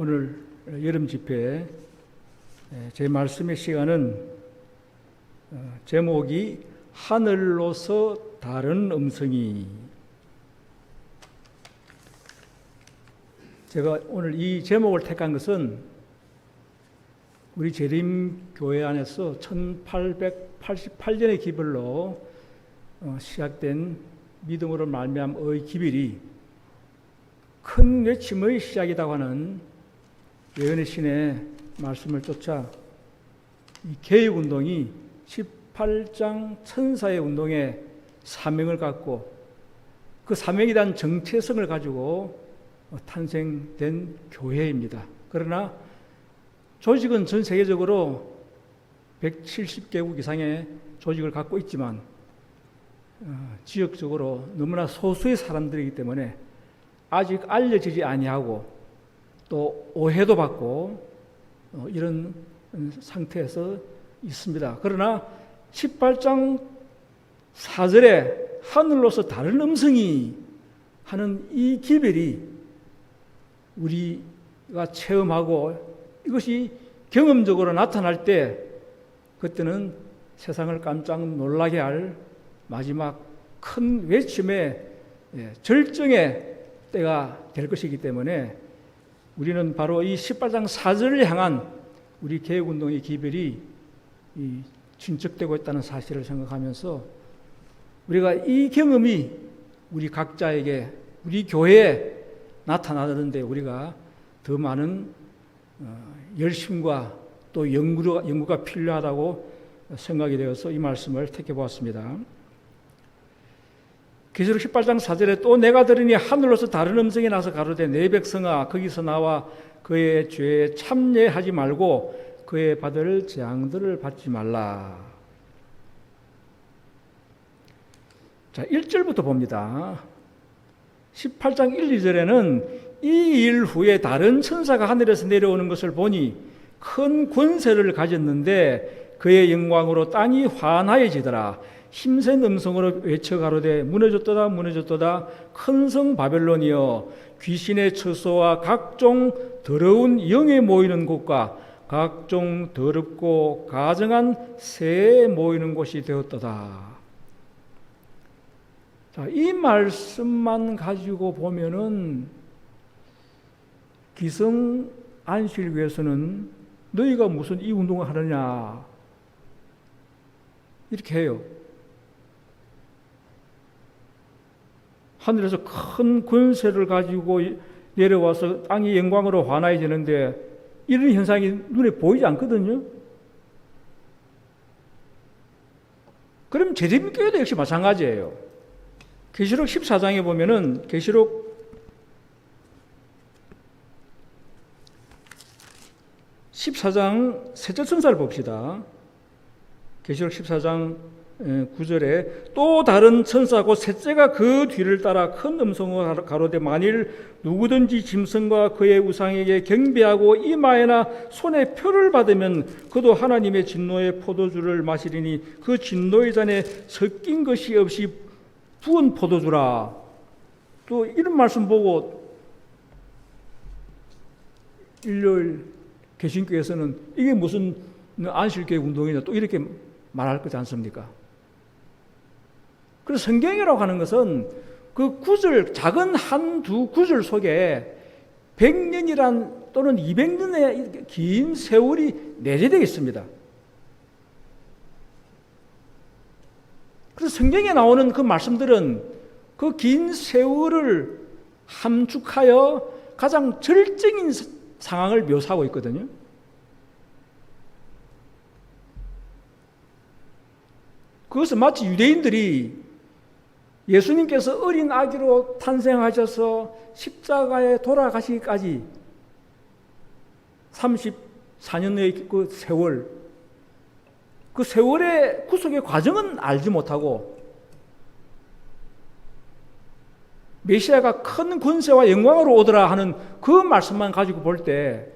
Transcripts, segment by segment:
오늘 여름 집회 제 말씀의 시간은 제목이 하늘로서 다른 음성이. 제가 오늘 이 제목을 택한 것은 우리 재림교회 안에서 1888년의 기별로 시작된 믿음으로 말미암의 기별이 큰 외침의 시작이라고 하는 예언의 신의 말씀을 쫓아 이 개혁운동이 18장 천사의 운동에 사명을 갖고 그 사명에 대한 정체성을 가지고 탄생된 교회입니다. 그러나 조직은 전 세계적으로 170개국 이상의 조직을 갖고 있지만 지역적으로 너무나 소수의 사람들이기 때문에 아직 알려지지 아니하고 또 오해도 받고 이런 상태에서 있습니다. 그러나 18장 4절에 하늘로서 다른 음성이 하는 이 기별이 우리가 체험하고 이것이 경험적으로 나타날 때 그때는 세상을 깜짝 놀라게 할 마지막 큰 외침의 절정의 때가 될 것이기 때문에 우리는 바로 이 18장 4절을 향한 우리 개혁운동의 기별이 진척되고 있다는 사실을 생각하면서 우리가 이 경험이 우리 각자에게 우리 교회에 나타나는데 우리가 더 많은 열심과 또 연구가 필요하다고 생각이 되어서 이 말씀을 택해 보았습니다. 계시록 18장 4절에 또 내가 들으니 하늘로서 다른 음성이 나서 가로되 내 백성아 거기서 나와 그의 죄에 참여하지 말고 그의 받을 재앙들을 받지 말라. 자, 1절부터 봅니다. 18장 1, 2절에는 이 일 후에 다른 천사가 하늘에서 내려오는 것을 보니 큰 권세를 가졌는데 그의 영광으로 땅이 환하여지더라. 힘센 음성으로 외쳐 가로되 무너졌도다 무너졌도다 큰 성 바벨론이여 귀신의 처소와 각종 더러운 영에 모이는 곳과 각종 더럽고 가증한 새에 모이는 곳이 되었도다. 자, 이 말씀만 가지고 보면은 기성 안식일교에서는 너희가 무슨 이 운동을 하느냐 이렇게 해요. 하늘에서 큰 권세를 가지고 내려와서 땅이 영광으로 환하여지는데 이런 현상이 눈에 보이지 않거든요. 그럼 재림교회도 역시 마찬가지예요. 계시록 14장에 보면은 계시록 14장 셋째 천사를 봅시다. 계시록 14장 9절에 또 다른 천사고 셋째가 그 뒤를 따라 큰 음성으로 가로되 만일 누구든지 짐승과 그의 우상에게 경배하고 이마에나 손에 표를 받으면 그도 하나님의 진노의 포도주를 마시리니 그 진노의 잔에 섞인 것이 없이 부은 포도주라. 또 이런 말씀 보고 일요일 개신교에서는 이게 무슨 안식교회 운동이냐 또 이렇게 말할 거지 않습니까? 그래서 성경이라고 하는 것은 그 구절, 작은 한두 구절 속에 100년이란 또는 200년의 긴 세월이 내재되어 있습니다. 그래서 성경에 나오는 그 말씀들은 그 긴 세월을 함축하여 가장 절정인 상황을 묘사하고 있거든요. 그것은 마치 유대인들이 예수님께서 어린 아기로 탄생하셔서 십자가에 돌아가시기까지 34년의 그 세월, 그 세월의 구속의 과정은 알지 못하고 메시아가 큰 권세와 영광으로 오더라 하는 그 말씀만 가지고 볼 때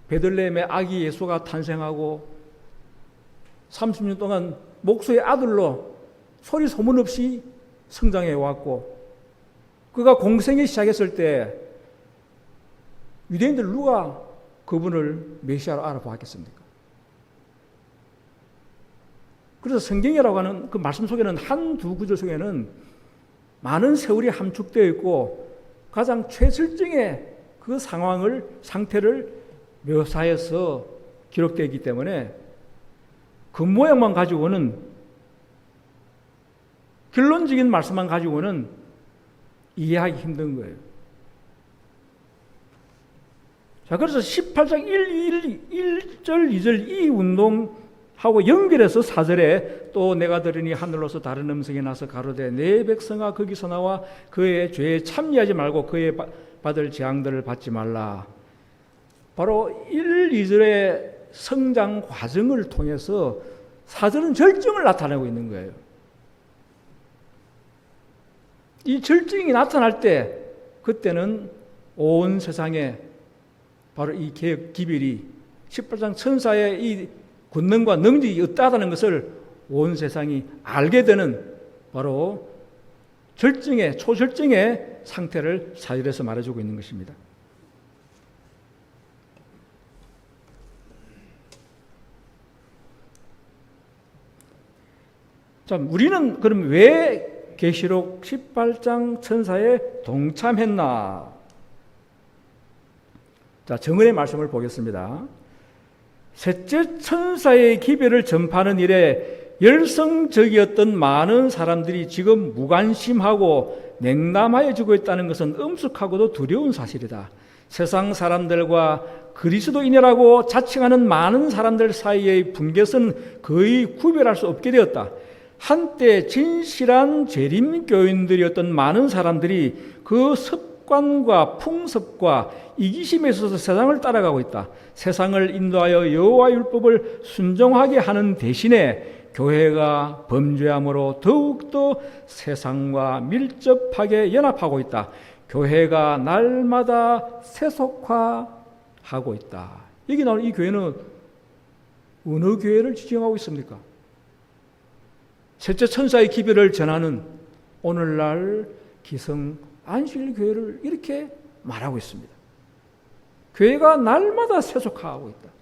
베들레헴의 아기 예수가 탄생하고 30년 동안 목수의 아들로 소리 소문 없이 성장해 왔고 그가 공생이 시작했을 때 유대인들 누가 그분을 메시아로 알아보았겠습니까? 그래서 성경이라고 하는 그 말씀 속에는 한두 구절 속에는 많은 세월이 함축되어 있고 가장 최실정의 그 상태를 묘사해서 기록되어 있기 때문에 그 모양만 가지고는, 결론적인 말씀만 가지고는 이해하기 힘든 거예요. 자, 그래서 18장 1절, 2절 이 운동하고 연결해서 4절에 또 내가 들으니 하늘로서 다른 음성이 나서 가로되 내 백성아 거기서 나와 그의 죄에 참여하지 말고 그의 받을 재앙들을 받지 말라. 바로 1, 2절의 성장 과정을 통해서 4절은 절정을 나타내고 있는 거예요. 이 절정이 나타날 때 그때는 온 세상에 바로 이 개혁 기별이 18장 천사의 이 권능과 능력이 없다는 것을 온 세상이 알게 되는 바로 절정의 초절정의 상태를 4절에서 말해주고 있는 것입니다. 자, 우리는 그럼 왜 계시록 18장 천사에 동참했나? 자, 정언의 말씀을 보겠습니다. 셋째 천사의 기별을 전파하는 일에 열성적이었던 많은 사람들이 지금 무관심하고 냉담하여지고 있다는 것은 엄숙하고도 두려운 사실이다. 세상 사람들과 그리스도인이라고 자칭하는 많은 사람들 사이의 분계선은 거의 구별할 수 없게 되었다. 한때 진실한 재림교인들이었던 많은 사람들이 그 습관과 풍습과 이기심에 있어서 세상을 따라가고 있다. 세상을 인도하여 여호와 율법을 순종하게 하는 대신에 교회가 범죄함으로 더욱더 세상과 밀접하게 연합하고 있다. 교회가 날마다 세속화하고 있다. 여기 나오는 이 교회는 어느 교회를 지정하고 있습니까? 셋째 천사의 기별을 전하는 오늘날 기성 안식일교회를 이렇게 말하고 있습니다. 교회가 날마다 세속화하고 있다.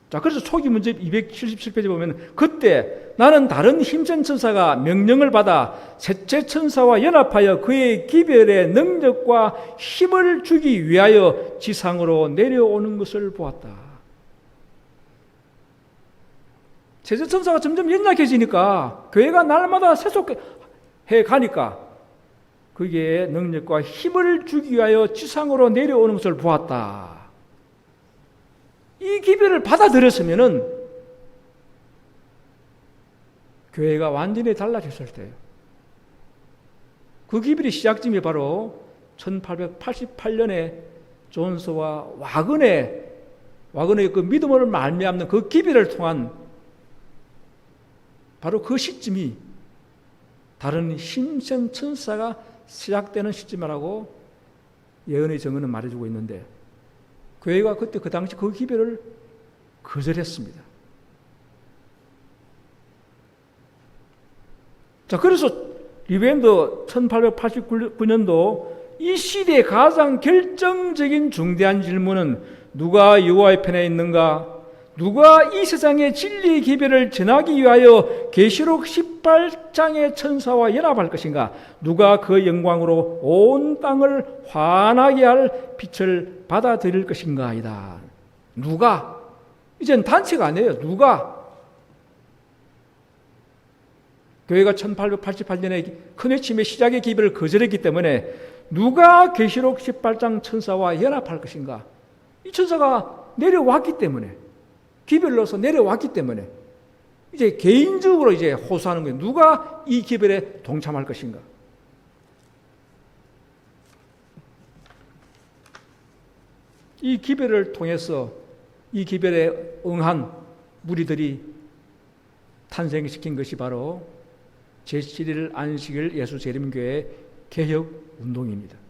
자, 그래서 초기 문제 277페이지 보면 그때 나는 다른 힘센 천사가 명령을 받아 셋째 천사와 연합하여 그의 기별의 능력과 힘을 주기 위하여 지상으로 내려오는 것을 보았다. 셋째 천사가 점점 연약해지니까 교회가 날마다 세속해 가니까 그게 능력과 힘을 주기 위하여 지상으로 내려오는 것을 보았다. 이 기별을 받아들였으면은 교회가 완전히 달라졌을 때예요. 그 기별의 시작점이 바로 1888년에 존스와 와근의 그 믿음을 말미암는 그 기별을 통한 바로 그 시점이 다른 힘센 천사가 시작되는 시점이라고 예언의 정언은 말해주고 있는데 교회가 그때 그 당시 그 기별을 거절했습니다. 자, 그래서 리벤더 1889년도 이 시대의 가장 결정적인 중대한 질문은 누가 여호와의 편에 있는가? 누가 이 세상의 진리의 기별을 전하기 위하여 계시록 18장의 천사와 연합할 것인가? 누가 그 영광으로 온 땅을 환하게 할 빛을 받아들일 것인가? 이다. 누가? 이젠 단체가 아니에요. 누가? 교회가 1888년에 큰 외침의 시작의 기별을 거절했기 때문에 누가 계시록 18장 천사와 연합할 것인가? 이 천사가 내려왔기 때문에 기별로서 내려왔기 때문에 이제 개인적으로 이제 호소하는 거예요. 누가 이 기별에 동참할 것인가? 이 기별을 통해서 이 기별에 응한 무리들이 탄생시킨 것이 바로 제7일 안식일 예수 재림교회 개혁 운동입니다.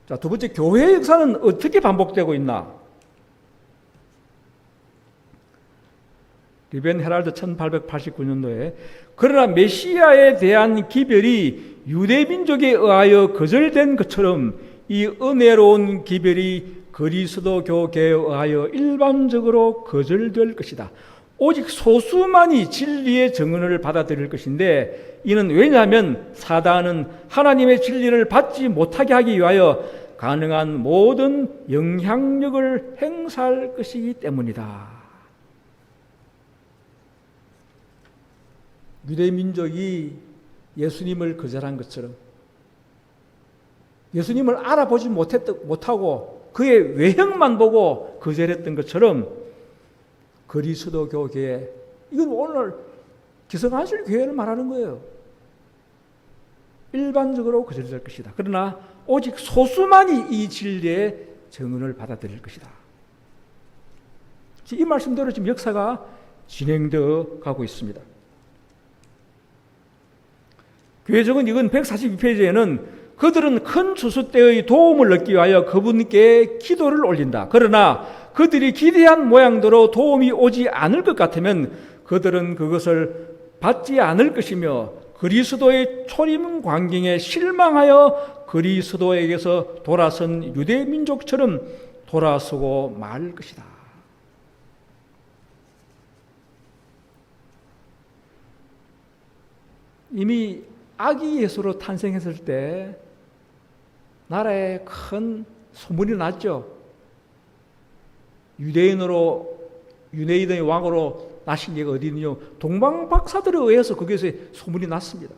자, 두 번째, 교회의 역사는 어떻게 반복되고 있나? 리벤 헤랄드 1889년도에 그러나 메시아에 대한 기별이 유대 민족에 의하여 거절된 것처럼 이 은혜로운 기별이 그리스도교계에 의하여 일반적으로 거절될 것이다. 오직 소수만이 진리의 증언을 받아들일 것인데 이는 왜냐하면 사단은 하나님의 진리를 받지 못하게 하기 위하여 가능한 모든 영향력을 행사할 것이기 때문이다. 유대 민족이 예수님을 거절한 것처럼 예수님을 알아보지 못하고 그의 외형만 보고 거절했던 것처럼 그리스도 교회, 이건 오늘 기성안실 교회를 말하는 거예요. 일반적으로 거절될 것이다. 그러나 오직 소수만이 이 진리의 증언을 받아들일 것이다. 이 말씀대로 지금 역사가 진행되어 가고 있습니다. 교회적은 이건 142페이지에는 그들은 큰 추수 때의 도움을 얻기 위하여 그분께 기도를 올린다. 그러나 그들이 기대한 모양대로 도움이 오지 않을 것 같으면 그들은 그것을 받지 않을 것이며 그리스도의 초림 광경에 실망하여 그리스도에게서 돌아선 유대 민족처럼 돌아서고 말 것이다. 이미 아기 예수로 탄생했을 때 나라에 큰 소문이 났죠. 유대인의 왕으로 나신 얘가 어디 있느냐. 동방 박사들에 의해서 거기에서 소문이 났습니다.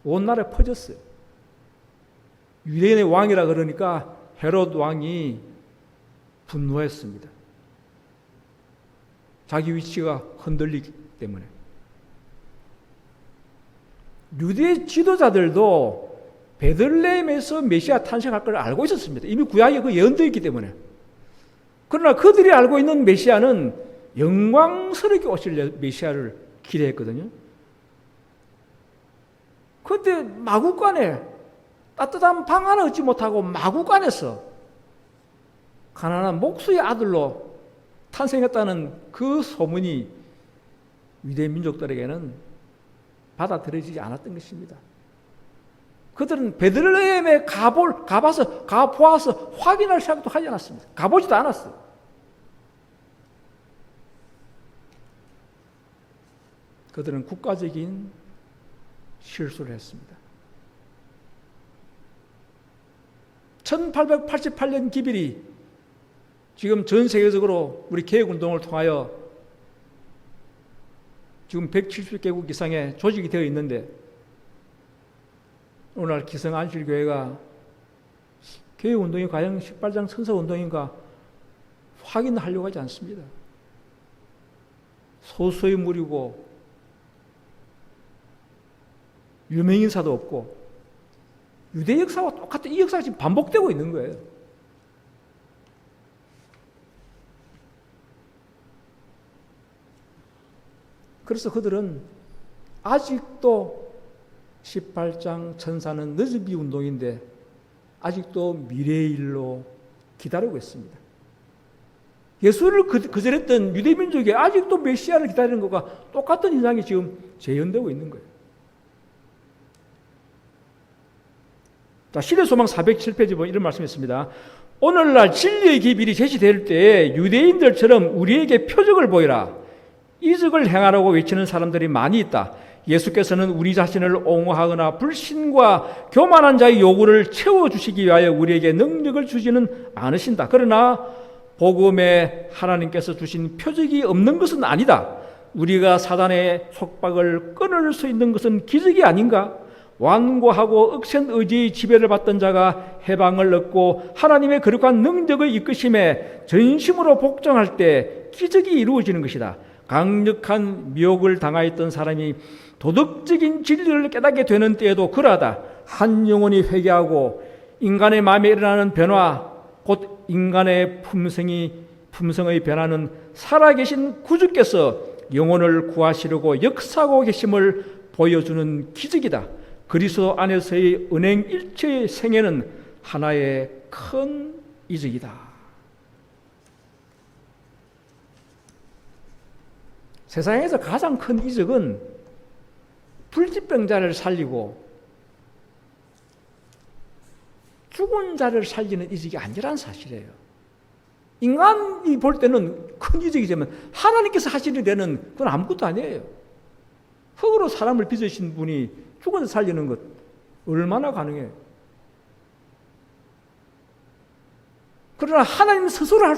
온 나라에 퍼졌어요. 유대인의 왕이라 그러니까 헤롯 왕이 분노했습니다. 자기 위치가 흔들리기 때문에. 유대 지도자들도 베들레헴에서 메시아 탄생할 걸 알고 있었습니다. 이미 구약에 그 예언되어 있기 때문에. 그러나 그들이 알고 있는 메시아는 영광스럽게 오실 메시아를 기대했거든요. 그런데 마구간에 따뜻한 방 하나 얻지 못하고 마구간에서 가난한 목수의 아들로 탄생했다는 그 소문이 유대 민족들에게는 받아들여지지 않았던 것입니다. 그들은 베들레헴에 가보아서 확인할 생각도 하지 않았습니다. 가보지도 않았어요. 그들은 국가적인 실수를 했습니다. 1888년 기별이 지금 전 세계적으로 우리 개혁운동을 통하여 지금 170개국 이상의 조직이 되어 있는데 오늘 기성안실교회가 개혁운동이 과연 18장 천사운동인가 확인하려고 하지 않습니다. 소수의 무리고 유명인사도 없고 유대 역사와 똑같은 이 역사가 지금 반복되고 있는 거예요. 그래서 그들은 아직도 18장 천사는 느즈비 운동인데 아직도 미래의 일로 기다리고 있습니다. 예수를 거절했던 유대민족이 아직도 메시아를 기다리는 것과 똑같은 현상이 지금 재현되고 있는 거예요. 자, 시대소망 407페이지 보면 이런 말씀이 있습니다. 오늘날 진리의 기별이 제시될 때 유대인들처럼 우리에게 표적을 보이라. 이적을 행하라고 외치는 사람들이 많이 있다. 예수께서는 우리 자신을 옹호하거나 불신과 교만한 자의 요구를 채워주시기 위하여 우리에게 능력을 주지는 않으신다. 그러나 복음에 하나님께서 주신 표적이 없는 것은 아니다. 우리가 사단의 속박을 끊을 수 있는 것은 기적이 아닌가? 완고하고 억센 의지의 지배를 받던 자가 해방을 얻고 하나님의 거룩한 능력의 이끄심에 전심으로 복종할 때 기적이 이루어지는 것이다. 강력한 미혹을 당하였던 사람이 도덕적인 진리를 깨닫게 되는 때에도 그러하다. 한 영혼이 회개하고 인간의 마음에 일어나는 변화, 곧 인간의 품성의 변화는 살아계신 구주께서 영혼을 구하시려고 역사하고 계심을 보여주는 기적이다. 그리스도 안에서의 은행 일체의 생애는 하나의 큰 이적이다. 세상에서 가장 큰 이적은 불치병자를 살리고 죽은 자를 살리는 이적이 아니라는 사실이에요. 인간이 볼 때는 큰 이적이지만 하나님께서 하시는 데는 그건 아무것도 아니에요. 흙으로 사람을 빚으신 분이 죽어서 살리는 것 얼마나 가능해요? 그러나 하나님 스스로 할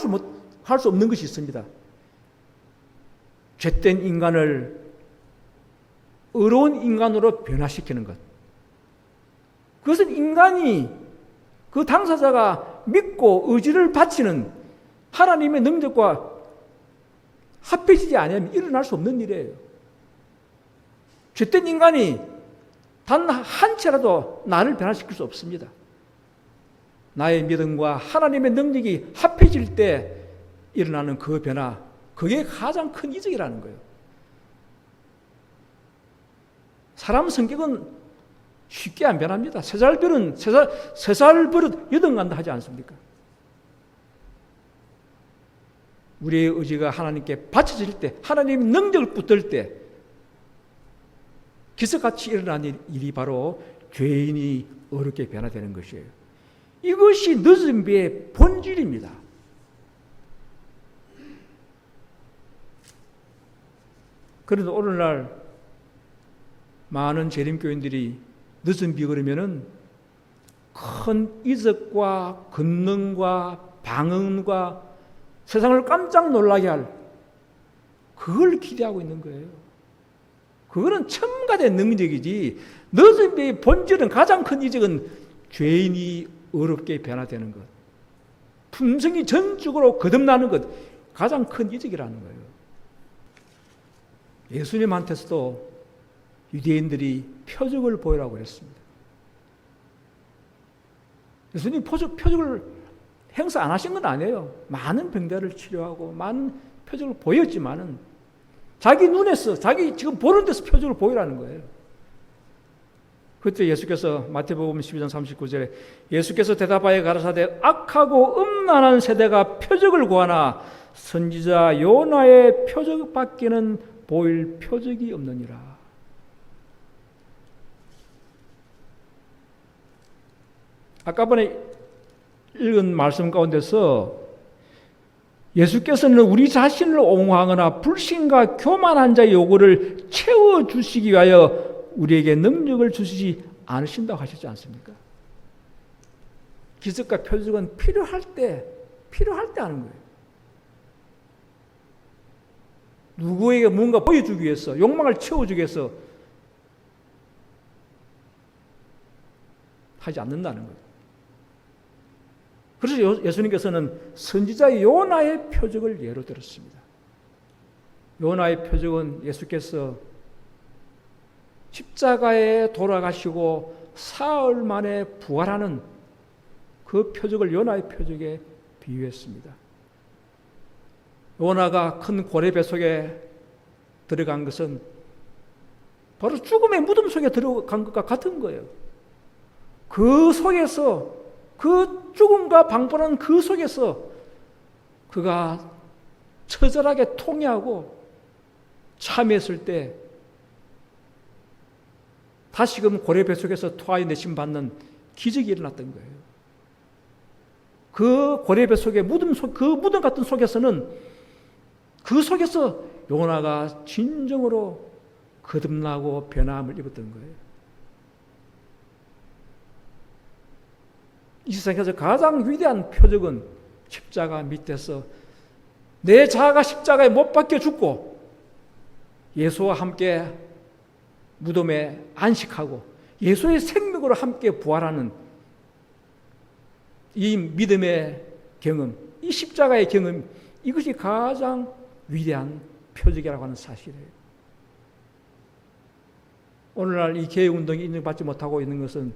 수 없는 것이 있습니다. 죄된 인간을 의로운 인간으로 변화시키는 것. 그것은 인간이 그 당사자가 믿고 의지를 바치는 하나님의 능력과 합해지지 않으면 일어날 수 없는 일이에요. 죄된 인간이 단 한 채라도 나를 변화시킬 수 없습니다. 나의 믿음과 하나님의 능력이 합해질 때 일어나는 그 변화, 그게 가장 큰 이적이라는 거예요. 사람 성격은 쉽게 안 변합니다. 세 살 버릇 여든간다 하지 않습니까? 우리의 의지가 하나님께 바쳐질 때, 하나님의 능력을 붙들 때 기적같이 일어나는 일이 바로 죄인이 어렵게 변화되는 것이에요. 이것이 늦은 비의 본질입니다. 그런데 오늘날 많은 재림교인들이 늦은 비 그러면은 큰 이적과 권능과 방언과 세상을 깜짝 놀라게 할 그걸 기대하고 있는 거예요. 그거는 첨가된 능력이지 늦은 비의 본질은 가장 큰 이적은 죄인이 어렵게 변화되는 것, 품성이 전적으로 거듭나는 것, 가장 큰 이적이라는 거예요. 예수님한테서도 유대인들이 표적을 보이라고 했습니다. 예수님 표적을 행사 안 하신 건 아니에요. 많은 병자를 치료하고 많은 표적을 보였지만은 자기 눈에서 자기 지금 보는 데서 표적을 보이라는 거예요. 그때 예수께서 마태복음 12장 39절에 예수께서 대답하여 가라사대 악하고 음란한 세대가 표적을 구하나 선지자 요나의 표적밖에는 보일 표적이 없느니라. 아까 전에 읽은 말씀 가운데서 예수께서는 우리 자신을 옹호하거나 불신과 교만한 자의 요구를 채워주시기 위하여 우리에게 능력을 주시지 않으신다고 하셨지 않습니까? 기적과 표적은 필요할 때 하는 거예요. 누구에게 뭔가 보여주기 위해서, 욕망을 채워주기 위해서 하지 않는다는 거예요. 그래서 예수님께서는 선지자 요나의 표적을 예로 들었습니다. 요나의 표적은 예수께서 십자가에 돌아가시고 사흘 만에 부활하는 그 표적을 요나의 표적에 비유했습니다. 요나가 큰 고래 뱃속에 들어간 것은 바로 죽음의 무덤 속에 들어간 것과 같은 거예요. 그 속에서, 그 죽음과 방불하는 그 속에서 그가 처절하게 통회하고 참회했을 때 다시금 고래 뱃속에서 토하여 내심 받는 기적이 일어났던 거예요. 그 고래 뱃속에 그 무덤 같은 속에서는 그 속에서 요나가 진정으로 거듭나고 변화함을 입었던 거예요. 이 세상에서 가장 위대한 표적은 십자가 밑에서 내 자아가 십자가에 못 박혀 죽고 예수와 함께 무덤에 안식하고 예수의 생명으로 함께 부활하는 이 믿음의 경험, 이 십자가의 경험, 이것이 가장 위대한 표적이라고 하는 사실이에요. 오늘날 이 개혁운동이 인정받지 못하고 있는 것은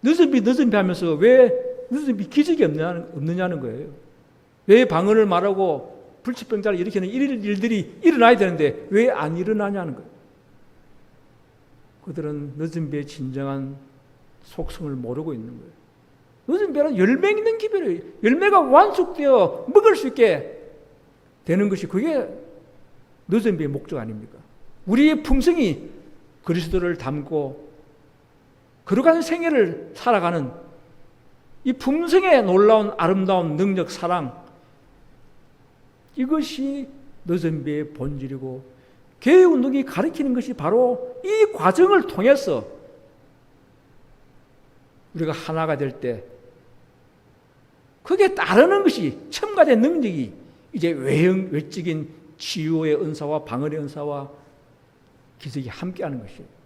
늦은 비 하면서 왜 늦은 비 기적이 없느냐는 거예요. 왜 방언을 말하고 불치병자를 일으키는 일들이 일어나야 되는데 왜 안 일어나냐는 거예요. 그들은 늦은 비의 진정한 속성을 모르고 있는 거예요. 늦은 비는 열매 있는 기별이에요. 열매가 완숙되어 먹을 수 있게 되는 것이 그게 늦은 비의 목적 아닙니까? 우리의 품성이 그리스도를 닮고 거룩한 생애를 살아가는 이 품성의 놀라운 아름다운 능력, 사랑, 이것이 늦은 비의 본질이고, 교회운동이 가리키는 것이 바로 이 과정을 통해서 우리가 하나가 될 때 그게 따르는 것이 첨가된 능력이 이제 외적인 치유의 은사와 방언의 은사와 기적이 함께하는 것이에요.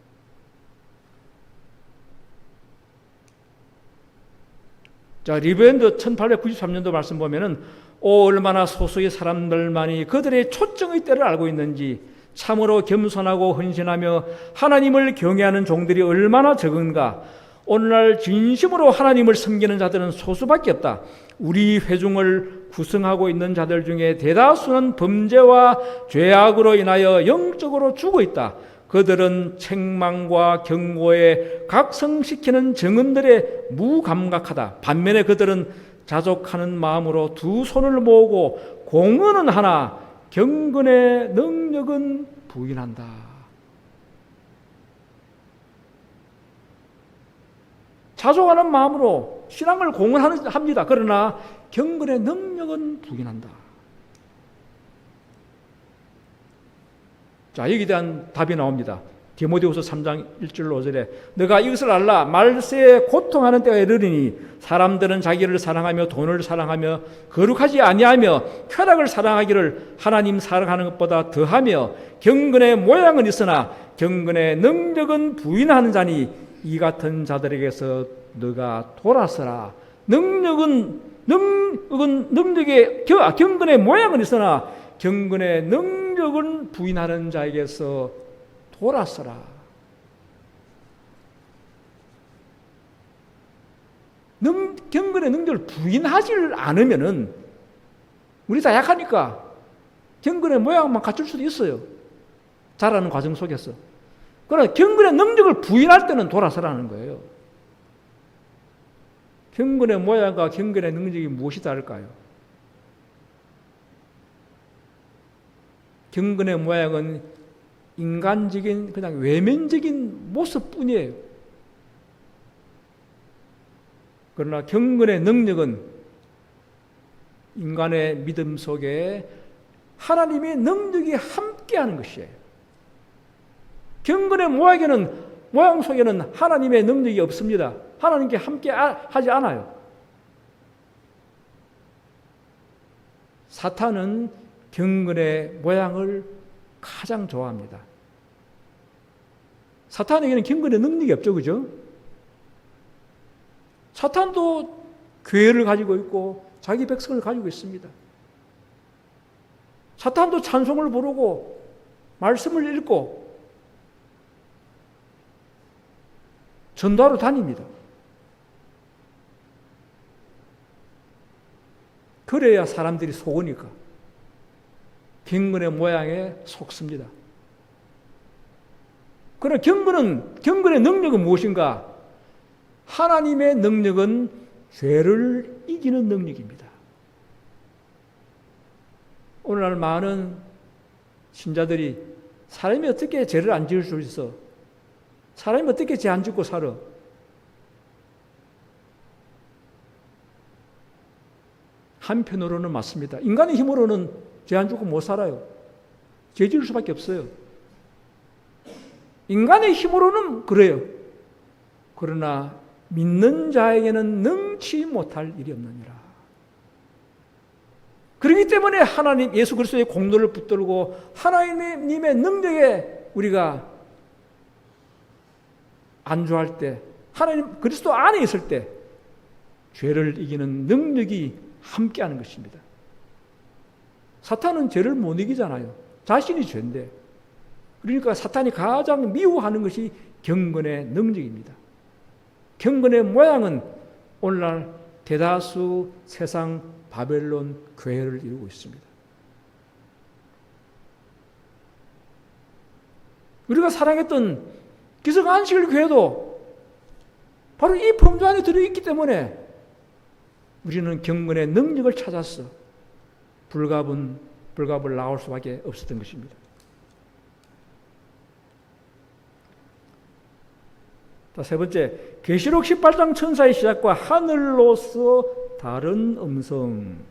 자, 리브엔드 1893년도 말씀 보면은 얼마나 소수의 사람들만이 그들의 초정의 때를 알고 있는지, 참으로 겸손하고 헌신하며 하나님을 경외하는 종들이 얼마나 적은가. 오늘날 진심으로 하나님을 섬기는 자들은 소수밖에 없다. 우리 회중을 구성하고 있는 자들 중에 대다수는 범죄와 죄악으로 인하여 영적으로 죽어 있다. 그들은 책망과 경고에 각성시키는 증언들에 무감각하다. 반면에 그들은 자족하는 마음으로 두 손을 모으고 공언은 하나 경건의 능력은 부인한다. 자족하는 마음으로 신앙을 공언합니다. 그러나 경건의 능력은 부인한다. 자, 여기에 대한 답이 나옵니다. 디모데후서 3장 1절 5절에 너가 이것을 알라. 말세에 고통하는 때가 이르리니 사람들은 자기를 사랑하며 돈을 사랑하며 거룩하지 아니하며 쾌락을 사랑하기를 하나님 사랑하는 것보다 더하며 경건의 모양은 있으나 경건의 능력은 부인하는 자니 이 같은 자들에게서 너가 돌아서라. 경건의 모양은 있으나 경건의 능력은 부인하는 자에게서 돌아서라. 경건의 능력을 부인하지 않으면은 우리 다 약하니까 경건의 모양만 갖출 수도 있어요. 자라는 과정 속에서. 그러나 경건의 능력을 부인할 때는 돌아서라는 거예요. 경건의 모양과 경건의 능력이 무엇이 다를까요? 경건의 모양은 인간적인 그냥 외면적인 모습뿐이에요. 그러나 경건의 능력은 인간의 믿음 속에 하나님의 능력이 함께하는 것이에요. 경건의 모양 속에는 하나님의 능력이 없습니다. 하나님께 함께하지 않아요. 사탄은 경건의 모양을 가장 좋아합니다. 사탄에게는 경건의 능력이 없죠, 그죠? 사탄도 교회를 가지고 있고 자기 백성을 가지고 있습니다. 사탄도 찬송을 부르고 말씀을 읽고 전도하러 다닙니다. 그래야 사람들이 속으니까 경건의 모양에 속습니다. 그러나 경건의 능력은 무엇인가? 하나님의 능력은 죄를 이기는 능력입니다. 오늘날 많은 신자들이 사람이 어떻게 죄를 안 지을 수 있어? 사람이 어떻게 죄 안 짓고 살아? 한편으로는 맞습니다. 인간의 힘으로는 죄 안 짓고 못 살아요. 죄 지을 수밖에 없어요. 인간의 힘으로는 그래요. 그러나 믿는 자에게는 능치 못할 일이 없느니라. 그렇기 때문에 하나님 예수 그리스도의 공로를 붙들고 하나님의 능력에 우리가 안주할 때, 하나님 그리스도 안에 있을 때 죄를 이기는 능력이 함께하는 것입니다. 사탄은 죄를 못 이기잖아요. 자신이 죄인데. 그러니까 사탄이 가장 미워하는 것이 경건의 능력입니다. 경건의 모양은 오늘날 대다수 세상 바벨론 교회를 이루고 있습니다. 우리가 사랑했던 기성 안식일 교회도 바로 이 범주 안에 들어있기 때문에 우리는 경건의 능력을 찾았어. 불갑을 나올 수밖에 없었던 것입니다. 자, 세 번째, 계시록 18장 천사의 시작과 하늘로서 다른 음성.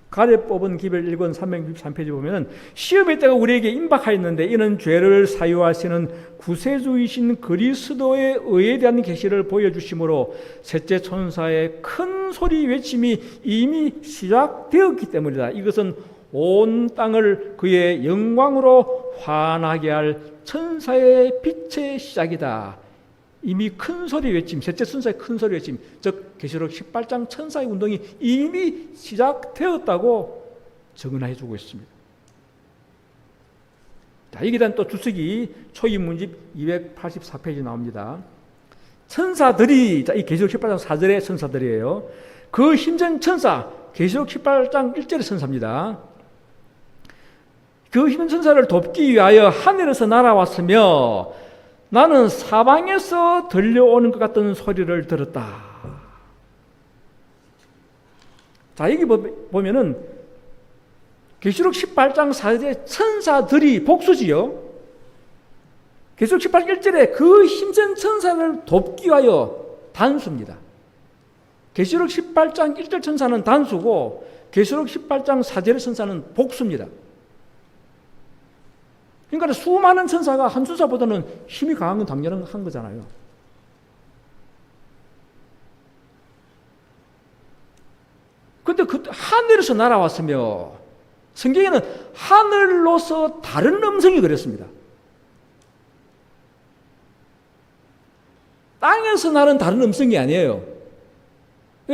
가래 뽑은 기별 1권 363페이지 보면은 시험의 때가 우리에게 임박하였는데 이는 죄를 사유하시는 구세주이신 그리스도의 의에 대한 계시를 보여주심으로 셋째 천사의 큰 소리 외침이 이미 시작되었기 때문이다. 이것은 온 땅을 그의 영광으로 환하게 할 천사의 빛의 시작이다. 이미 큰 소리 외침, 셋째 천사의 큰 소리 외침, 즉 계시록 18장 천사의 운동이 이미 시작되었다고 증언해 주고 있습니다. 자, 여기에 대한 또 주석이 초임 문집 284페이지 나옵니다. 천사들이, 자, 이 계시록 18장 4절의 천사들이에요. 그 힘전 천사, 계시록 18장 1절의 천사입니다. 그 힘든 천사를 돕기 위하여 하늘에서 날아왔으며 나는 사방에서 들려오는 것 같은 소리를 들었다. 자, 여기 보면은 계시록 18장 4절의 천사들이 복수지요. 계시록 18장 1절에 그 힘센 천사를 돕기 위하여 단수입니다. 계시록 18장 1절 천사는 단수고 계시록 18장 4절의 천사는 복수입니다. 그러니까 수많은 천사가 한 천사보다는 힘이 강한 건 당연한 거잖아요. 그런데 그 하늘에서 날아왔으며 성경에는 하늘로서 다른 음성이 그랬습니다. 땅에서 나는 다른 음성이 아니에요.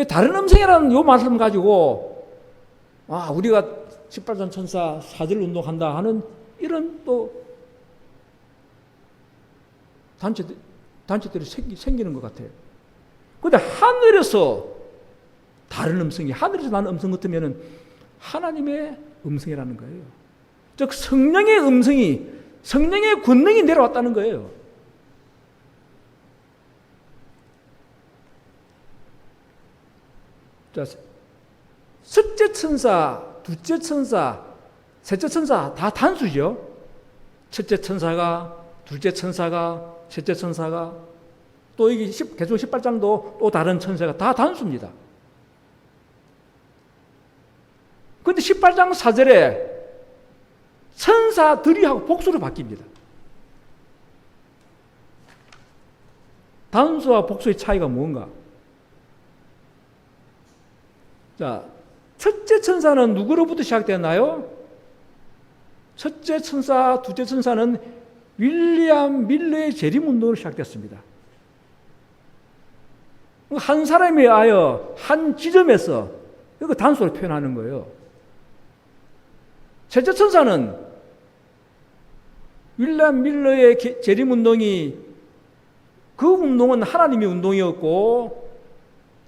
다른 음성이라는 이 말씀 가지고 우리가 18전 천사 사절 운동한다 하는 이런 또 단체들이 생기는 것 같아요. 그런데 하늘에서 다른 음성이, 하늘에서 나는 음성 같으면 하나님의 음성이라는 거예요. 즉 성령의 음성이, 성령의 권능이 내려왔다는 거예요. 자, 첫째 천사, 둘째 천사, 셋째 천사 다 단수죠. 첫째 천사가, 둘째 천사가, 셋째 천사가, 또 여기 계시록 18장도 또 다른 천사가 다 단수입니다. 그런데 18장 4절에 천사들이 하고 복수로 바뀝니다. 단수와 복수의 차이가 뭔가? 자, 첫째 천사는 누구로부터 시작되었나요? 첫째 천사, 둘째 천사는 윌리엄 밀러의 재림운동으로 시작됐습니다. 한 사람에 의하여 한 지점에서 이거 단수로 표현하는 거예요. 셋째 천사는 윌리엄 밀러의 재림운동이, 그 운동은 하나님의 운동이었고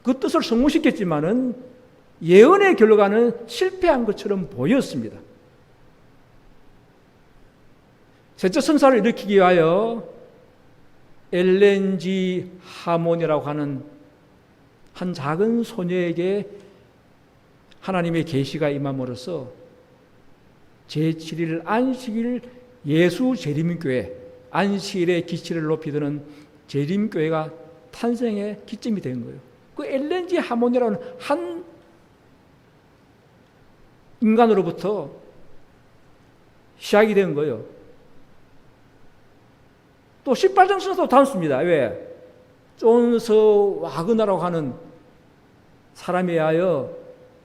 그 뜻을 성공시켰지만은 예언의 결과는 실패한 것처럼 보였습니다. 셋째 천사를 일으키기 위하여 엘렌지 하몬이라고 하는 한 작은 소녀에게 하나님의 계시가 임함으로써 제7일 안식일 예수 재림교회, 안식일의 기치를 높이 드는 재림교회가 탄생의 기점이 된 거예요. 그 엘렌지 하몬이라는 한 인간으로부터 시작이 된 거예요. 또 18장 천사도 단수입니다. 왜? 존스 와그너라고 하는 사람에 의하여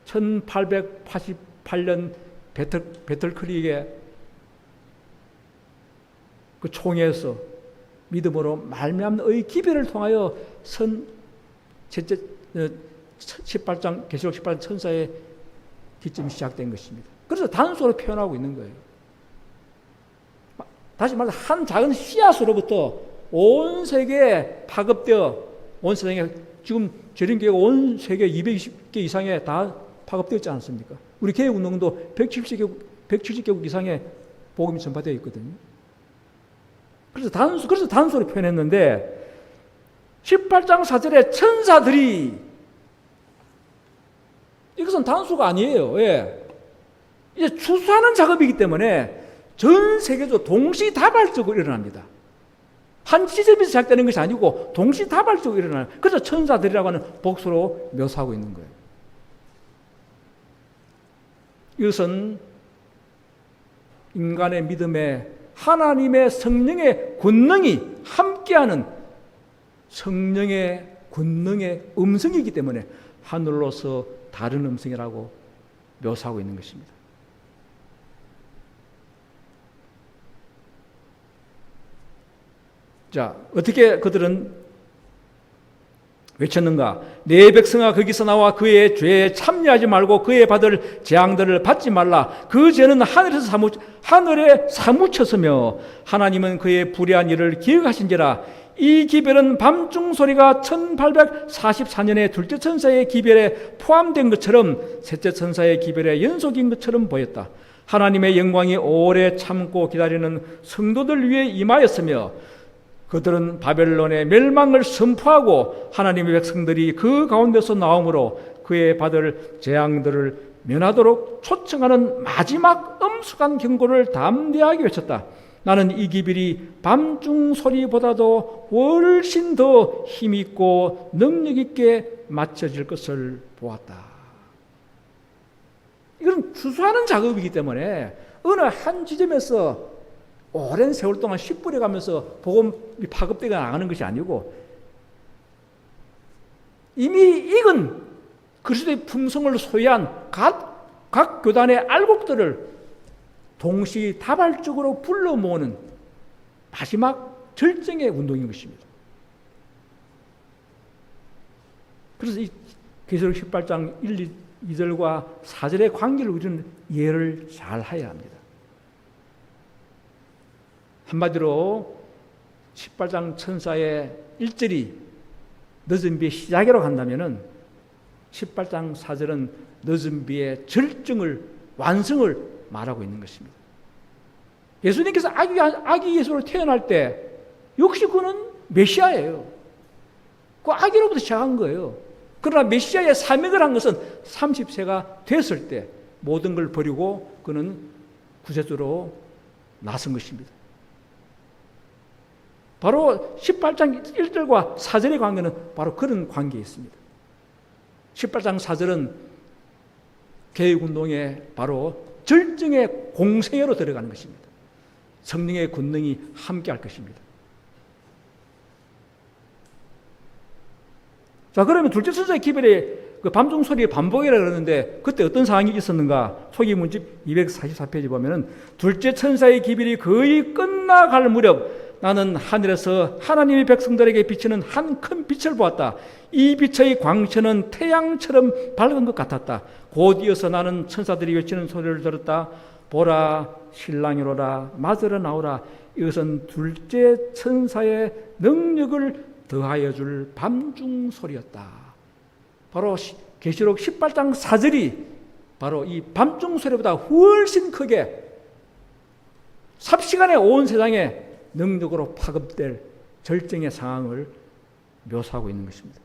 1888년 배틀크릭의 그 총회에서 믿음으로 말미암는 의 기별을 통하여 18장 계시록 18장 천사의 기점이 시작된 것입니다. 그래서 단수로 표현하고 있는 거예요. 다시 말해서 한 작은 씨앗으로부터 온 세계에 파급되어, 온 세상에 지금 재림교회가 온 세계 220개 이상에 다 파급되었지 않습니까? 우리 개혁운동도 170개국 이상의 복음이 전파되어 있거든요. 그래서 단수로 표현했는데 18장 4절에 천사들이, 이것은 단수가 아니에요. 왜? 이제 추수하는 작업이기 때문에 전 세계적으로 동시다발적으로 일어납니다. 한 지점에서 시작되는 것이 아니고 동시다발적으로 일어나는, 그래서 천사들이라고 하는 복수로 묘사하고 있는 거예요. 이것은 인간의 믿음에 하나님의 성령의 권능이 함께하는 성령의 권능의 음성이기 때문에 하늘로서 다른 음성이라고 묘사하고 있는 것입니다. 자, 어떻게 그들은 외쳤는가? 내 백성아 거기서 나와 그의 죄에 참여하지 말고 그의 받을 재앙들을 받지 말라. 그 죄는 하늘에 사무쳤으며 하나님은 그의 불의한 일을 기억하신지라. 이 기별은 밤중 소리가 1844년에 둘째 천사의 기별에 포함된 것처럼 셋째 천사의 기별의 연속인 것처럼 보였다. 하나님의 영광이 오래 참고 기다리는 성도들 위해 임하였으며 그들은 바벨론의 멸망을 선포하고 하나님의 백성들이 그 가운데서 나오므로 그의 받을 재앙들을 면하도록 초청하는 마지막 엄숙한 경고를 담대하게 외쳤다. 나는 이 기별이 밤중 소리보다도 훨씬 더 힘있고 능력있게 맞춰질 것을 보았다. 이건 추수하는 작업이기 때문에 어느 한 지점에서 오랜 세월 동안 씨 뿌려가면서 복음이 파급되게 나가는 것이 아니고 이미 익은 그리스도의 품성을 소유한 각 교단의 알곡들을 동시다발적으로 불러 모으는 마지막 절정의 운동인 것입니다. 그래서 이 계시록 18장 1, 2절과 4절의 관계를 우리는 이해를 잘 해야 합니다. 한마디로 18장 천사의 1절이 늦은 비의 시작이라고 한다면 18장 4절은 늦은 비의 절정을, 완성을 말하고 있는 것입니다. 예수님께서 아기 예수로 태어날 때 역시 그는 메시아예요. 그 아기로부터 시작한 거예요. 그러나 메시아의 사명을 한 것은 30세가 됐을 때 모든 걸 버리고 그는 구세주로 나선 것입니다. 바로 18장 1절과 4절의 관계는 바로 그런 관계에 있습니다. 18장 4절은 개혁운동의 바로 절정의 공생애로 들어가는 것입니다. 성령의 권능이 함께할 것입니다. 자, 그러면 둘째 천사의 기별의 그 밤중 소리의 반복이라고 그러는데 그때 어떤 상황이 있었는가? 초기문집 244페이지 보면은 둘째 천사의 기별이 거의 끝나갈 무렵 나는 하늘에서 하나님의 백성들에게 비치는 한 큰 빛을 보았다. 이 빛의 광채는 태양처럼 밝은 것 같았다. 곧 이어서 나는 천사들이 외치는 소리를 들었다. 보라, 신랑이로라, 맞으러 나오라. 이것은 둘째 천사의 능력을 더하여 줄 밤중 소리였다. 바로 계시록 18장 4절이 바로 이 밤중 소리보다 훨씬 크게 삽시간에 온 세상에 능력으로 파급될 절정의 상황을 묘사하고 있는 것입니다.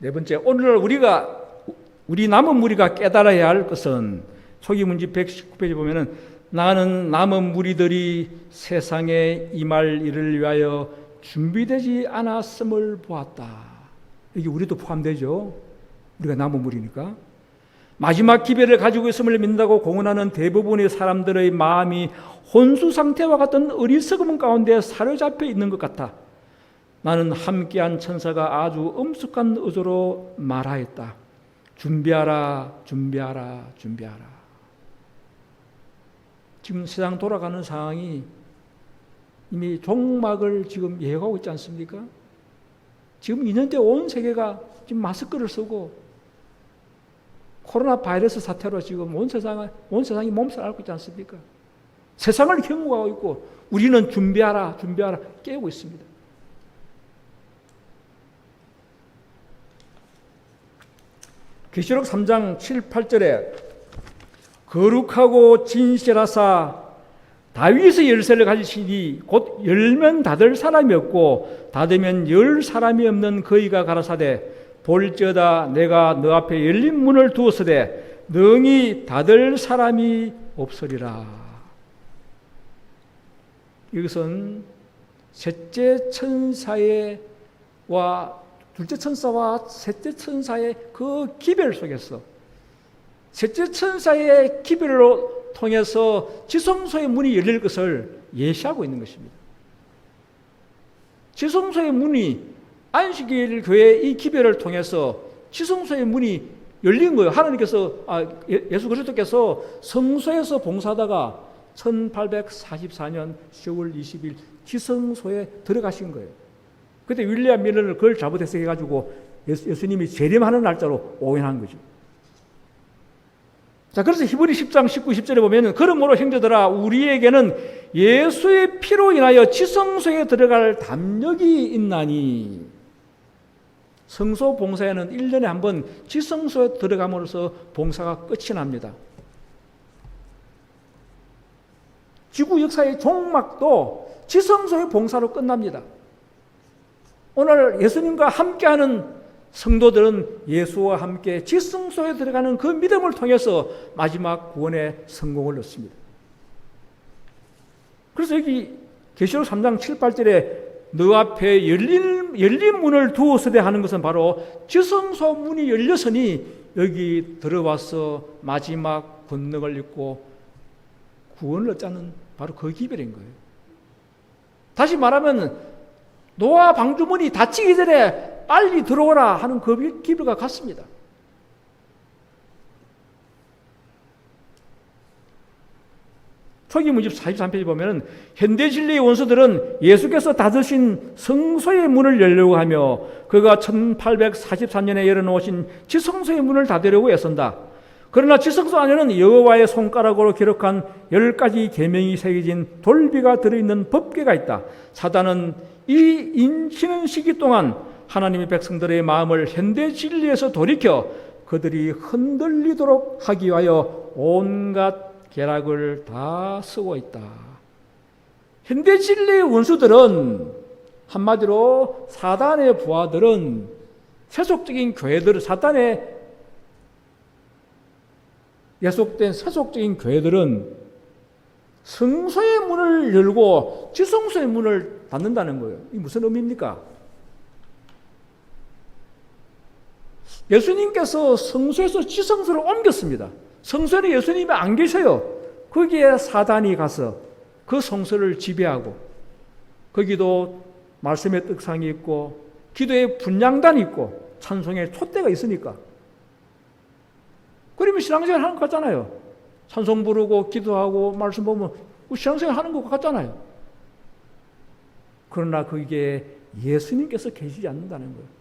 네 번째, 오늘 우리 남은 무리가 깨달아야 할 것은 초기문집 119페이지 보면은 나는 남은 무리들이 세상에 임할 일을 위하여 준비되지 않았음을 보았다. 여기 우리도 포함되죠. 우리가 남은 무리니까. 마지막 기별을 가지고 있음을 믿는다고 공언하는 대부분의 사람들의 마음이 혼수 상태와 같은 어리석음 가운데 사로잡혀 있는 것 같아. 나는 함께한 천사가 아주 엄숙한 어조로 말하였다. 준비하라, 준비하라, 준비하라. 지금 세상 돌아가는 상황이 이미 종막을 지금 예고하고 있지 않습니까? 지금 2년째 온 세계가 지금 마스크를 쓰고 코로나 바이러스 사태로 지금 온 세상이 몸살 앓고 있지 않습니까? 세상을 경고하고 있고 우리는 준비하라, 준비하라 깨우고 있습니다. 계시록 3장 7, 8절에 거룩하고 진실하사 다윗의 열쇠를 가지시니 곧 열면 닫을 사람이 없고 닫으면 열 사람이 없는 그이가 가라사대 볼지어다 내가 너 앞에 열린 문을 두었으되 능히 닫을 사람이 없으리라. 이것은 셋째 천사와 둘째 천사와 셋째 천사의 그 기별 속에서 셋째 천사의 기별로 통해서 지성소의 문이 열릴 것을 예시하고 있는 것입니다. 지성소의 문이 안식일 교회 이 기별을 통해서 지성소의 문이 열린 거예요. 하나님께서 예수 그리스도께서 성소에서 봉사하다가 1844년 10월 20일 지성소에 들어가신 거예요. 그때 윌리엄 밀러는 그걸 잘못 해석해가지고 예수님이 재림하는 날짜로 오인한 거죠. 자, 그래서 히브리 10장 19, 20절에 보면 그러므로 형제들아 우리에게는 예수의 피로 인하여 지성소에 들어갈 담력이 있나니. 성소 봉사에는 1년에 한 번 지성소에 들어감으로써 봉사가 끝이 납니다. 지구 역사의 종막도 지성소의 봉사로 끝납니다. 오늘 예수님과 함께하는 성도들은 예수와 함께 지성소에 들어가는 그 믿음을 통해서 마지막 구원의 성공을 얻습니다. 그래서 여기 계시록 3장 7, 8절에 너 앞에 열린 문을 두었으되 하는 것은 바로 지성소 문이 열렸으니 여기 들어와서 마지막 권능을 입고 구원을 얻자는 바로 그 기별인 거예요. 다시 말하면 노아 방주문이 닫히기 전에 빨리 들어오라 하는 그 기별과 같습니다. 초기문집 43페이지 보면 현대 진리의 원수들은 예수께서 닫으신 성소의 문을 열려고 하며 그가 1843년에 열어놓으신 지성소의 문을 닫으려고 애쓴다. 그러나 지성소 안에는 여호와의 손가락으로 기록한 10가지 계명이 새겨진 돌비가 들어있는 법궤가 있다. 사단은 이 인치는 시기 동안 하나님의 백성들의 마음을 현대 진리에서 돌이켜 그들이 흔들리도록 하기 위하여 온갖 계략을 다 쓰고 있다. 현대 진리의 원수들은 한마디로 사단의 부하들은 세속적인 교회들, 사단의 예속된 세속적인 교회들은 성소의 문을 열고 지성소의 문을 닫는다는 거예요. 이게 무슨 의미입니까? 예수님께서 성소에서 지성소를 옮겼습니다. 성소에 예수님이 안 계셔요. 거기에 사단이 가서 그 성소를 지배하고 거기도 말씀의 떡상이 있고 기도의 분향단이 있고 찬송의 촛대가 있으니까 그러면 신앙생활 하는 것 같잖아요. 찬송 부르고 기도하고 말씀 보면 신앙생활 하는 것 같잖아요. 그러나 거기에 예수님께서 계시지 않는다는 거예요.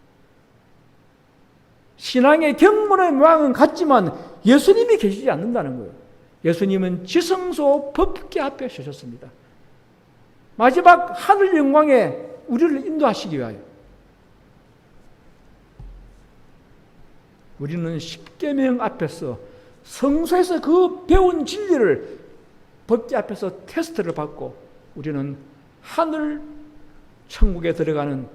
신앙의 경문의 모양은 같지만 예수님이 계시지 않는다는 거예요. 예수님은 지성소 법궤 앞에 서셨습니다. 마지막 하늘 영광에 우리를 인도하시기 위하여. 우리는 십계명 앞에서 성소에서 그 배운 진리를 법궤 앞에서 테스트를 받고 우리는 하늘 천국에 들어가는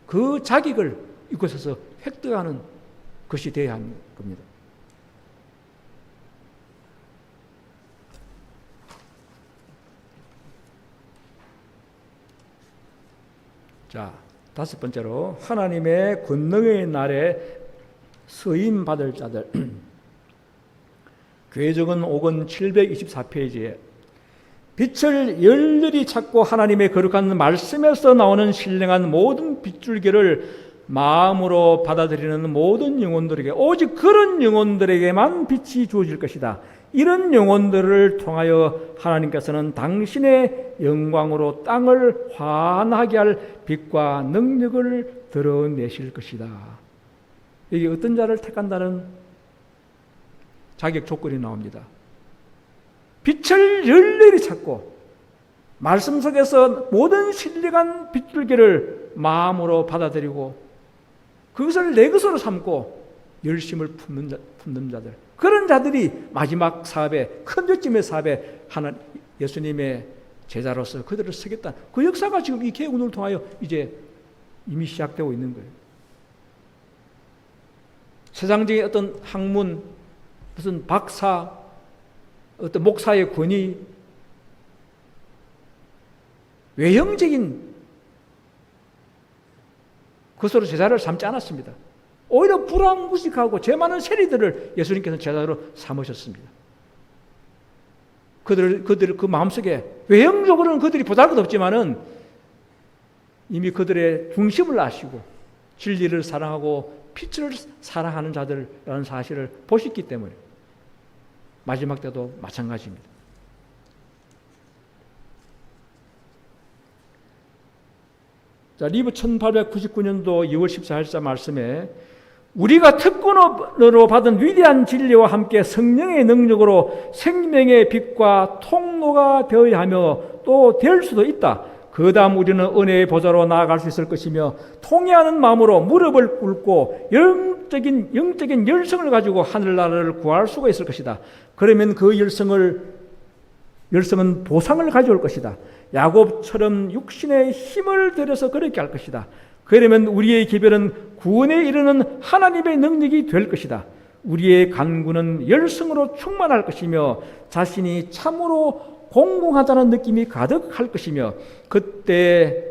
그 자격을 이곳에서 획득하는 것이 되어야 하는 겁니다. 자, 다섯 번째로 하나님의 권능의 날에 서임 받을 자들. 교회적은 5권 724페이지에 빛을 열렬히 찾고 하나님의 거룩한 말씀에서 나오는 신령한 모든 빗줄기를 마음으로 받아들이는 모든 영혼들에게 오직 그런 영혼들에게만 빛이 주어질 것이다. 이런 영혼들을 통하여 하나님께서는 당신의 영광으로 땅을 환하게 할 빛과 능력을 드러내실 것이다. 이게 어떤 자를 택한다는 자격 조건이 나옵니다. 빛을 열렬히 찾고 말씀 속에서 모든 신령한 빗줄기를 마음으로 받아들이고 그것을 내 것으로 삼고 열심을 품는 자들, 그런 자들이 마지막 사업에, 큰 득점의 사업에 예수님의 제자로서 그들을 쓰겠다. 그 역사가 지금 이 개혁운동을 통하여 이제 이미 시작되고 있는 거예요. 세상적인 어떤 학문, 무슨 박사, 어떤 목사의 권위, 외형적인 것으로 제자를 삼지 않았습니다. 오히려 불황무식하고 죄 많은 세리들을 예수님께서 제자로 삼으셨습니다. 그들 그 마음속에 외형적으로는 그들이 보잘것없지만은 이미 그들의 중심을 아시고 진리를 사랑하고 빛을 사랑하는 자들이라는 사실을 보셨기 때문에 마지막 때도 마찬가지입니다. 자, 리브 1899년도 2월 14일자 말씀에 우리가 특권으로 받은 위대한 진리와 함께 성령의 능력으로 생명의 빛과 통로가 되어야 하며 또 될 수도 있다. 그 다음 우리는 은혜의 보좌로 나아갈 수 있을 것이며 통회하는 마음으로 무릎을 꿇고 영적인 열성을 가지고 하늘나라를 구할 수가 있을 것이다. 그러면 그 열성은 보상을 가져올 것이다. 야곱처럼 육신의 힘을 들여서 그렇게 할 것이다. 그러면 우리의 기별은 구원에 이르는 하나님의 능력이 될 것이다. 우리의 간구는 열성으로 충만할 것이며 자신이 참으로 공공하다는 느낌이 가득할 것이며 그때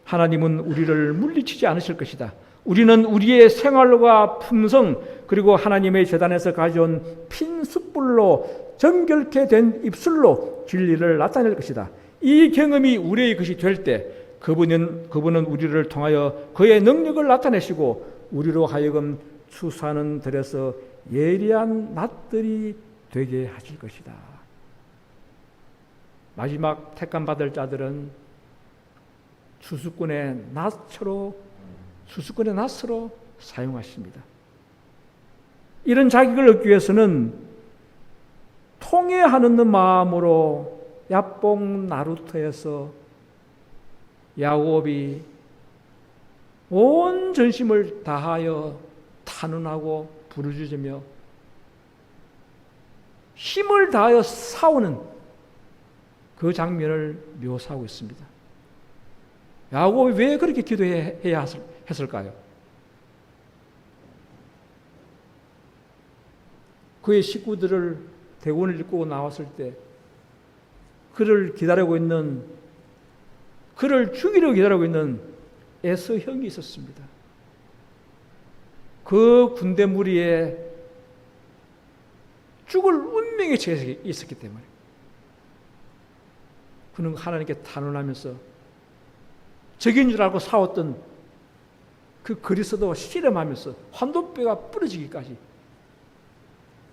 하나님은 우리를 물리치지 않으실 것이다. 우리는 우리의 생활과 품성 그리고 하나님의 재단에서 가져온 핀 숯불로 정결케 된 입술로 진리를 나타낼 것이다. 이 경험이 우리의 것이 될 때 그분은 우리를 통하여 그의 능력을 나타내시고 우리로 하여금 추수하는 들에서 예리한 낫들이 되게 하실 것이다. 마지막 택함받을 자들은 추수꾼의 낫으로 사용하십니다. 이런 자격을 얻기 위해서는 통회하는 마음으로 야뽕 나루터에서 야곱이 온 전심을 다하여 탄원하고 부르짖으며 힘을 다하여 싸우는 그 장면을 묘사하고 있습니다. 야곱이 왜 그렇게 기도해야 했을까요? 그의 식구들을 대군을 이끌고 나왔을 때 그를 죽이려고 기다리고 있는 에서 형이 있었습니다. 그 군대 무리에 죽을 운명에 처해 있었기 때문에 그는 하나님께 탄원하면서 적인 줄 알고 싸웠던 그 그리스도와 씨름하면서 환도뼈가 부러지기까지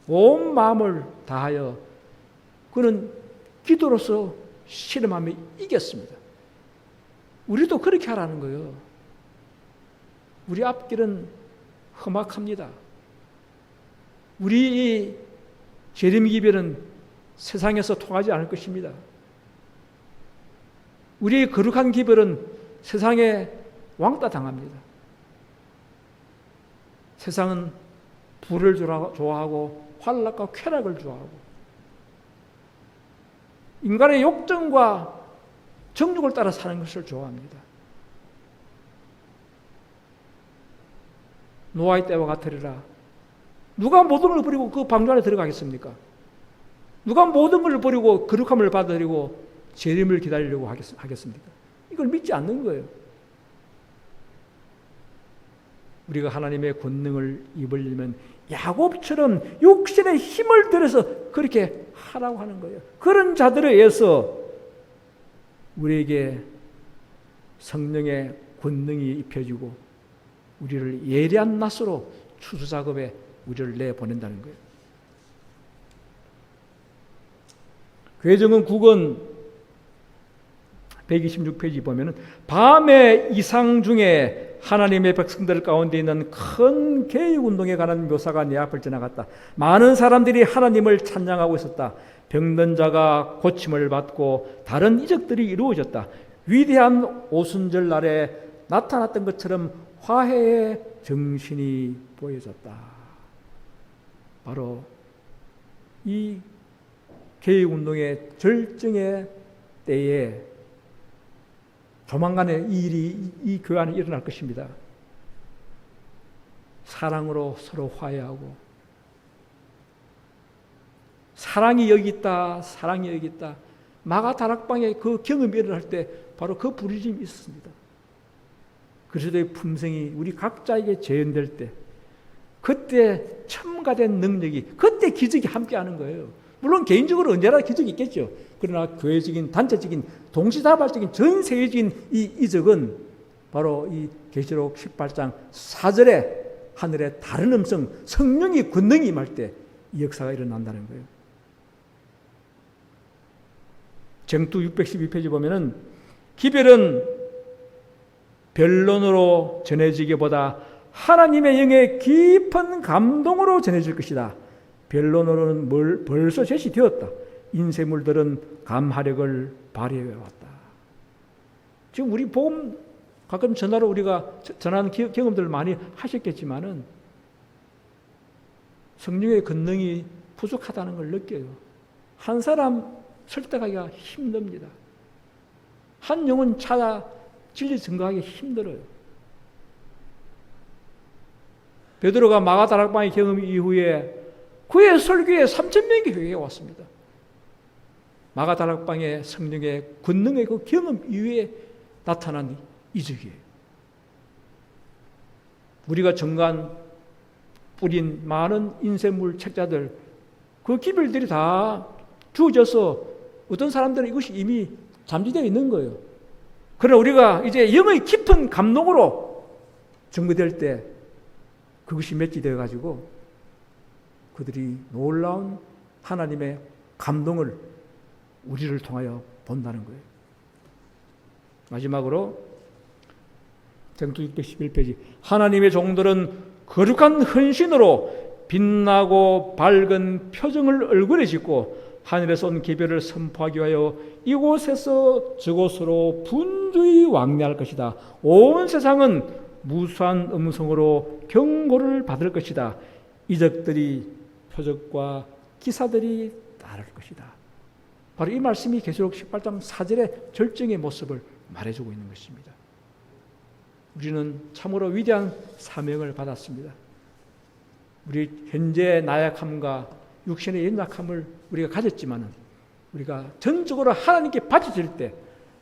온 마음을 다하여 그는 기도로서 씨름하며 이겼습니다. 우리도 그렇게 하라는 거예요. 우리 앞길은 험악합니다. 우리 이 재림기별은 세상에서 통하지 않을 것입니다. 우리의 거룩한 기별은 세상에 왕따 당합니다. 세상은 부를 좋아하고 환락과 쾌락을 좋아하고 인간의 욕정과 정욕을 따라 사는 것을 좋아합니다. 노아의 때와 같으리라. 누가 모든 걸 버리고 그 방주 안에 들어가겠습니까? 누가 모든 걸 버리고 거룩함을 받아들이고 재림을 기다리려고 하겠습니까? 이걸 믿지 않는 거예요. 우리가 하나님의 권능을 입으려면 야곱처럼 육신의 힘을 들여서 그렇게 하라고 하는 거예요. 그런 자들에 의해서 우리에게 성령의 권능이 입혀지고 우리를 예리한 낫으로 추수작업에 우리를 내보낸다는 거예요. 괴정은 9권 126페이지 보면은 밤의 이상 중에 하나님의 백성들 가운데 있는 큰 개혁운동에 관한 묘사가 내 앞을 지나갔다. 많은 사람들이 하나님을 찬양하고 있었다. 병든 자가 고침을 받고 다른 이적들이 이루어졌다. 위대한 오순절 날에 나타났던 것처럼 화해의 정신이 보여졌다. 바로 이 개혁운동의 절정의 때에 조만간에 이 일이 이 교회 안에 일어날 것입니다. 사랑으로 서로 화해하고 사랑이 여기 있다. 사랑이 여기 있다. 마가다락방에 그 경험이 일어날 때 바로 그 부르심이 있었습니다. 그리스도의 품성이 우리 각자에게 재현될 때, 그때 첨가된 능력이, 그때 기적이 함께하는 거예요. 물론 개인적으로 언제나 기적이 있겠죠. 그러나 교회적인, 단체적인, 동시다발적인, 전 세계적인 이 이적은 바로 이 계시록 18장 4절에 하늘의 다른 음성, 성령의 권능이 임할 때 이 역사가 일어난다는 거예요. 정투 612페이지 보면은 기별은 변론으로 전해지기보다 하나님의 영의 깊은 감동으로 전해질 것이다. 변론으로는 벌써 제시되었다. 인쇄물들은 감화력을 발휘해왔다. 지금 우리 복음 가끔 전화로 우리가 전하는 경험들을 많이 하셨겠지만은 성령의 권능이 부족하다는 걸 느껴요. 한 사람 설득하기가 힘듭니다. 한 영혼 찾아 진리 증거하기 힘들어요. 베드로가 마가다락방의 경험 이후에 그의 설교에 3,000명이 회개해 왔습니다. 마가다락방의 성령의 권능의 그 경험 이후에 나타난 이적이에요. 우리가 정관 뿌린 많은 인쇄물 책자들, 그 기별들이 다 주어져서 어떤 사람들은 이것이 이미 잠재되어 있는 거예요. 그러나 우리가 이제 영의 깊은 감동으로 증거될 때 그것이 맺지되어 가지고 그들이 놀라운 하나님의 감동을 우리를 통하여 본다는 거예요. 마지막으로 정투 611페이지, 하나님의 종들은 거룩한 헌신으로 빛나고 밝은 표정을 얼굴에 짓고 하늘에서 온 기별을 선포하기 위하여 이곳에서 저곳으로 분주히 왕래할 것이다. 온 세상은 무수한 음성으로 경고를 받을 것이다. 이적들이, 표적과 기사들이 따를 것이다. 바로 이 말씀이 계시록 18장 4절의 절정의 모습을 말해주고 있는 것입니다. 우리는 참으로 위대한 사명을 받았습니다. 우리 현재의 나약함과 육신의 연약함을 우리가 가졌지만 우리가 전적으로 하나님께 바쳐질 때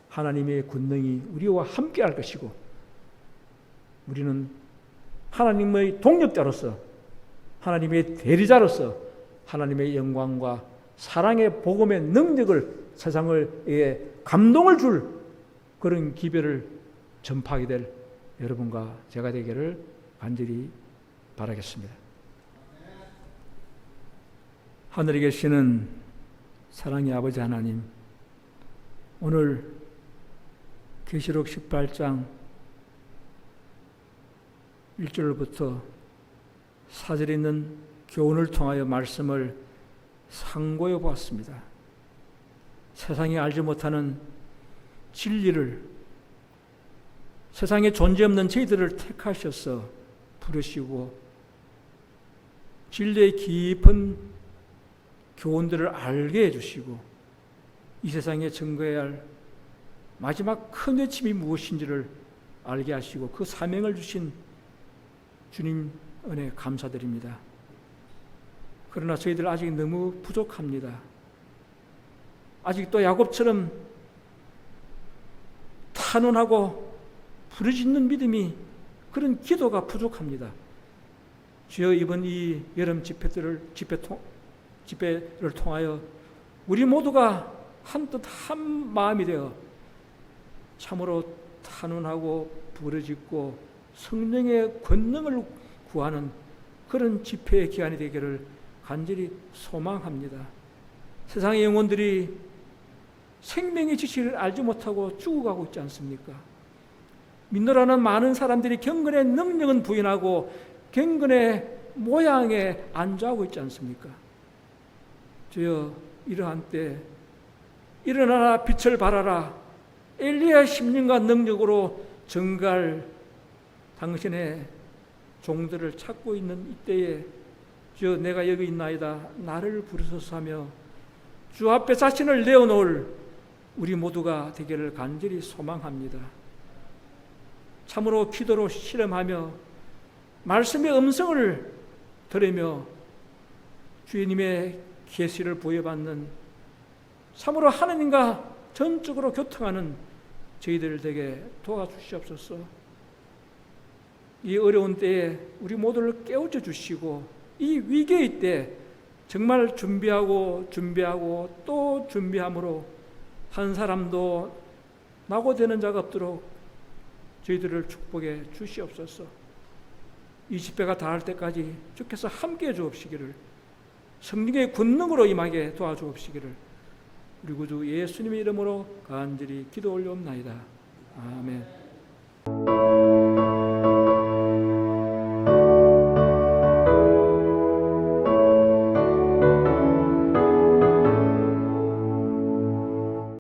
하나님의 권능이 우리와 함께 할 것이고 우리는 하나님의 동력자로서 하나님의 대리자로서 하나님의 영광과 사랑의 복음의 능력을 세상을 감동을 줄 그런 기별을 전파하게 될 여러분과 제가 되기를 간절히 바라겠습니다. 하늘에 계시는 사랑의 아버지 하나님, 오늘 계시록 18장 1절부터 4절에 있는 교훈을 통하여 말씀을 상고해 보았습니다. 세상이 알지 못하는 진리를 세상에 존재 없는 저희들을 택하셔서 부르시고 진리의 깊은 교훈들을 알게 해주시고 이 세상에 증거해야 할 마지막 큰 외침이 무엇인지를 알게 하시고 그 사명을 주신 주님 은혜 감사드립니다. 그러나 저희들 아직 너무 부족합니다. 아직도 야곱처럼 탄원하고 부르짖는 믿음이, 그런 기도가 부족합니다. 주여, 이번 이 여름 집회를 통하여 우리 모두가 한뜻 한 마음이 되어 참으로 탄원하고 부르짖고 성령의 권능을 구하는 그런 집회의 기간이 되기를 간절히 소망합니다. 세상의 영혼들이 생명의 지식을 알지 못하고 죽어가고 있지 않습니까? 믿노라는 많은 사람들이 경건의 능력은 부인하고 경건의 모양에 안주하고 있지 않습니까? 주여, 이러한 때 일어나라, 빛을 발하라, 엘리야의 심령과 능력으로 증거할 당신의 종들을 찾고 있는 이때에 주여, 내가 여기 있나이다, 나를 부르소서 하며 주 앞에 자신을 내어놓을 우리 모두가 되기를 간절히 소망합니다. 참으로 기도로 실험하며 말씀의 음성을 들으며 주님의 계시를 부여받는 참으로 하나님과 전적으로 교통하는 저희들 되게 도와주시옵소서. 이 어려운 때에 우리 모두를 깨우쳐 주시고 이 위기의 때 정말 준비하고 또 준비함으로 한 사람도 낙오되는 자가 없도록 저희들을 축복해 주시옵소서. 이 집회가 다할 때까지 주께서 함께해 주옵시기를, 성령의 권능으로 임하게 도와주옵시기를 우리 구주 예수님의 이름으로 간절히 기도 올려옵나이다. 아멘.